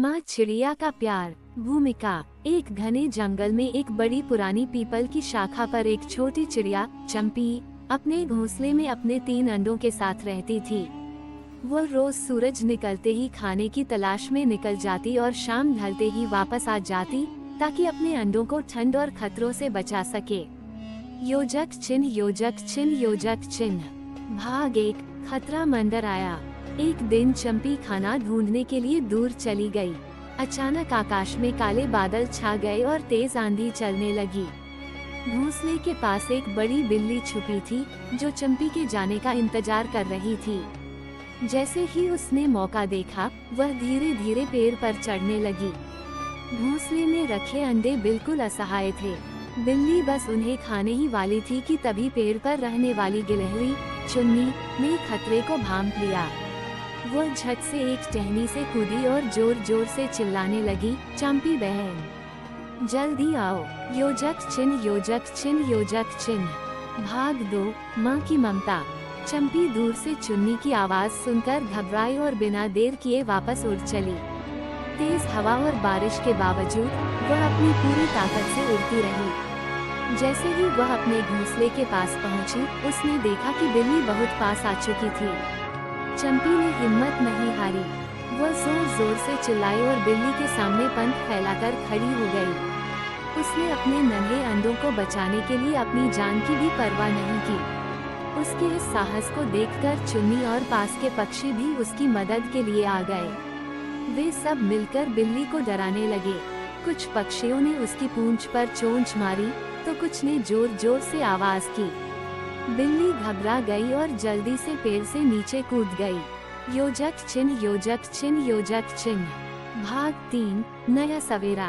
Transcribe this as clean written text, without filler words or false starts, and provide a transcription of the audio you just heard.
माँ चिड़िया का प्यार। भूमिका। एक घने जंगल में एक बड़ी पुरानी पीपल की शाखा पर एक छोटी चिड़िया चंपी अपने घोंसले में अपने 3 अंडों के साथ रहती थी। वो रोज सूरज निकलते ही खाने की तलाश में निकल जाती और शाम ढलते ही वापस आ जाती ताकि अपने अंडों को ठंड और खतरों से बचा सके। योजक चिन्ह योजक चिन्ह योजक चिन्ह। भाग 1। खतरा मंडर आया। एक दिन चंपी खाना ढूंढने के लिए दूर चली गई। अचानक आकाश में काले बादल छा गए और तेज आंधी चलने लगी। घोंसले के पास एक बड़ी बिल्ली छुपी थी जो चंपी के जाने का इंतजार कर रही थी। जैसे ही उसने मौका देखा, वह धीरे धीरे पेड़ पर चढ़ने लगी। घोंसले में रखे अंडे बिल्कुल असहाय थे। बिल्ली बस उन्हें खाने ही वाली थी कि तभी पेड़ पर रहने वाली गिलहरी चुन्नी ने खतरे को भांप लिया। वो झट से एक टहनी से कूदी और जोर जोर से चिल्लाने लगी, चंपी बहन, जल्दी आओ। योजक चिन्ह योजक चिन्ह योजक चिन्ह। भाग 2। माँ की ममता। चंपी दूर से चुन्नी की आवाज सुनकर घबराई और बिना देर किए वापस उड़ चली। तेज हवा और बारिश के बावजूद वह अपनी पूरी ताकत से उड़ती रही। जैसे ही वह अपने घोंसले के पास पहुंची, उसने देखा कि बिल्ली बहुत पास आ चुकी थी। चंपी ने हिम्मत नहीं हारी। वह जोर जोर से चिल्लाई और बिल्ली के सामने पंख फैलाकर खड़ी हो गई। उसने अपने नन्हे अंडों को बचाने के लिए अपनी जान की भी परवाह नहीं की। उसके इस साहस को देखकर चुन्नी और पास के पक्षी भी उसकी मदद के लिए आ गए। वे सब मिलकर बिल्ली को डराने लगे। कुछ पक्षियों ने उसकी पूंछ पर चोंच मारी तो कुछ ने जोर जोर से आवाज की। बिल्ली घबरा गई और जल्दी से पेड़ से नीचे कूद गई। योजक चिन्ह योजक चिन्ह योजक चिन्ह। भाग 3। नया सवेरा।